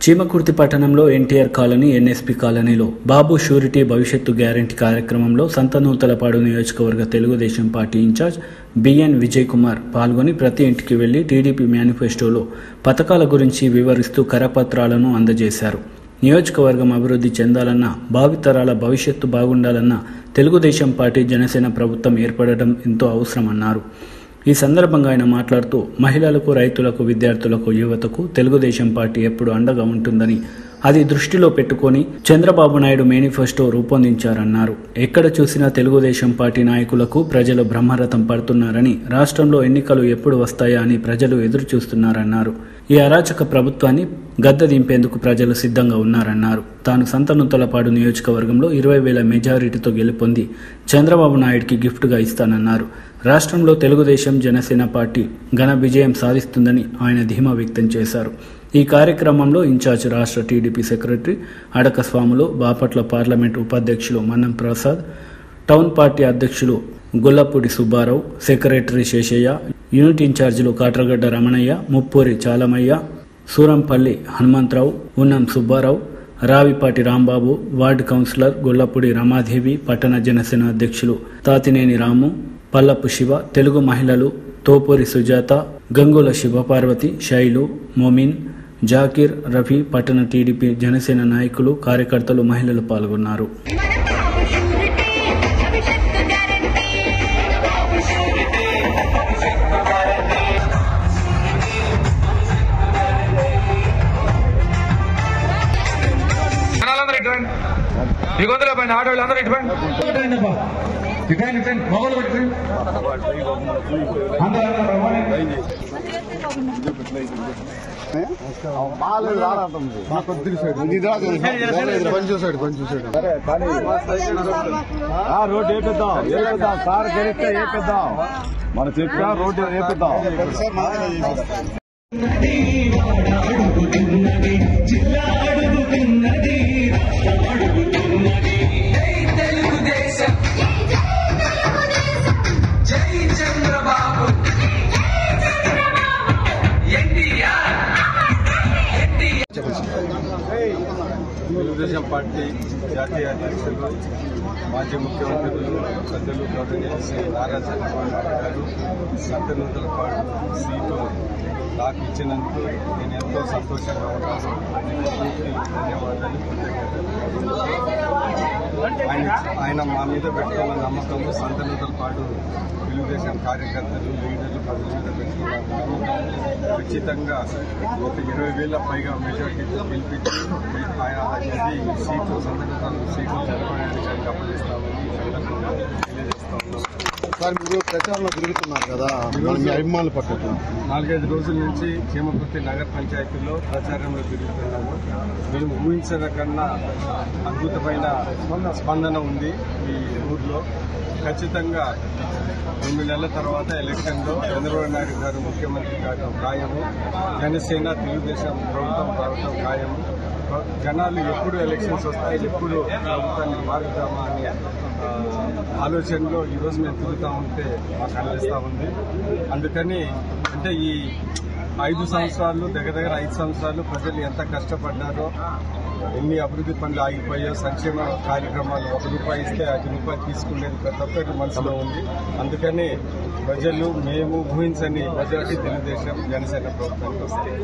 చీమకుర్తి పట్టణంలో NTR colony, NSP కాలనీలో బాబు surety భవిష్యత్తు గ్యారంటీ కార్యక్రమంలో సంతనూతలపాడు నియోజకవర్గ Telugu Desam party in charge B N Vijay Kumar పాల్గొని ప్రతి ఇంటికి వెళ్లి టీడీపీ మేనిఫెస్టోలో పథకాల గురించి వివరిస్తూ కరపత్రాలను అందజేశారు. నియోజకవర్గం అభివృద్ధి చెందాలన్నా, భావితరాల భవిష్యత్తు బాగుండాలన్నా తెలుగుదేశం పార్టీ జనసేన ప్రభుత్వం ఏర్పడడం ఎంతో అవసరమన్నారు. ఈ సందర్భంగా ఆయన మాట్లాడుతూ మహిళలకు, రైతులకు, విద్యార్థులకు, యువతకు తెలుగుదేశం పార్టీ ఎప్పుడు అండగా ఉంటుందని, అది దృష్టిలో పెట్టుకుని చంద్రబాబు నాయుడు మేనిఫెస్టో రూపొందించారన్నారు. ఎక్కడ చూసినా తెలుగుదేశం పార్టీ నాయకులకు ప్రజలు బ్రహ్మరథం పడుతున్నారని, రాష్ట్రంలో ఎన్నికలు ఎప్పుడు వస్తాయా అని ప్రజలు ఎదురు చూస్తున్నారన్నారు. ఈ అరాచక ప్రభుత్వాన్ని గద్దె దింపేందుకు ప్రజలు సిద్ధంగా ఉన్నారన్నారు. తాను సంతనూతలపాడు నియోజకవర్గంలో 20,000 మెజారిటీతో గెలుపొంది చంద్రబాబు నాయుడికి గిఫ్ట్గా ఇస్తానన్నారు. రాష్ట్రంలో తెలుగుదేశం, జనసేన పార్టీ ఘన విజయం సాధిస్తుందని ఆయన ధీమా వ్యక్తం చేశారు. ఈ కార్యక్రమంలో ఇన్ఛార్జ్ రాష్ట్ర టీడీపీ సెక్రటరీ అడక స్వాములు, బాపట్ల పార్లమెంటు ఉపాధ్యక్షులు మన్నం ప్రసాద్, టౌన్ పార్టీ అధ్యక్షులు గొల్లపూడి సుబ్బారావు, సెక్రటరీ శేషయ్య, యూనిట్ ఇన్ఛార్జీలు కాట్రగడ్డ రమణయ్య, ముప్పూరి చాలమయ్య, సూరంపల్లి హనుమంతరావు, ఉన్నం సుబ్బారావు, రావిపాటి రాంబాబు, వార్డు కౌన్సిలర్ గొల్లపూడి రమాదేవి, పట్టణ జనసేన అధ్యక్షులు తాతినేని రాము, పల్లపు శివ, తెలుగు మహిళలు తోపూరి సుజాత, గంగుల శివపార్వతి, శైలు, మొమిన్, జాకీర్, రఫీ, పట్టణ టీడీపీ జనసేన నాయకులు, కార్యకర్తలు, మహిళలు పాల్గొన్నారు. రోడ్ వేపిద్దాం సార్ గెలిస్తే వేపిద్దాం, మనం చెప్పినా రోడ్డు వేపిద్దాం. తెలుగుదేశం పార్టీ జాతీయ అధ్యక్షులు, మాజీ ముఖ్యమంత్రులు, పెద్దలు గౌరవనీయ శ్రీ నారా చంద్రబాబు నాయుడు గారు సంతనూతలపాడు సీటు నాకు ఇచ్చినందుకు నేను ఎంతో సంతోషంగా ఉన్నాను. ధన్యవాదాలు. ఆయన మా మీద పెట్టుకున్న నమ్మకము, సంతనూతలపాడు తెలుగుదేశం కార్యకర్తలు, లీడర్లు, ప్రజల మీద పెట్టుకున్న నమ్మకం ఖచ్చితంగా ఒక 20,000 పైగా మెజార్టీతో గెలిపించి సీటు సంతనూతల సీటు జరగడానికి అప్పగిస్తామని ఈ సందర్భంగా తెలియజేస్తా ఉన్నాం. సార్, మీరు ప్రచారంలో తిరుగుతున్నారు కదా, మీ అభిమానులు పక్కన 4-5 రోజుల నుంచి చీమకుర్తి నగర పంచాయతీలో ప్రచారంలో తిరుగుతున్నాము. మేము ఊహించిన కన్నా అద్భుతమైన స్పందన ఉంది ఈ ఊర్లో. ఖచ్చితంగా 2 నెలల తర్వాత ఎలక్షన్లో చంద్రబాబు నాయుడు గారు ముఖ్యమంత్రి కావడం ఖాయము, జనసేన తెలుగుదేశం ప్రభుత్వం రావడం ఖాయము. జనాలు ఎప్పుడు ఎలక్షన్స్ వస్తాయి, ఎప్పుడు ప్రభుత్వాన్ని మారుద్దామా అనే ఆలోచనలో ఈరోజు మేము తిరుగుతూ ఉంటే మాకు అనిపిస్తూ ఉంది. అందుకని అంటే ఈ 5 సంవత్సరాలు, దగ్గర 5 సంవత్సరాలు ప్రజలు ఎంత కష్టపడ్డారో, ఎన్ని అభివృద్ధి పనులు ఆగిపోయాయో, సంక్షేమ కార్యక్రమాలు ₹1 ఇస్తే ₹5 తీసుకునేది ప్రతి ఒక్కరి మనసులో ఉంది. అందుకని ప్రజలు మేము ఊహించని మెజారిటీ తెలుగుదేశం, జనసేన ప్రభుత్వానికి వస్తాయి.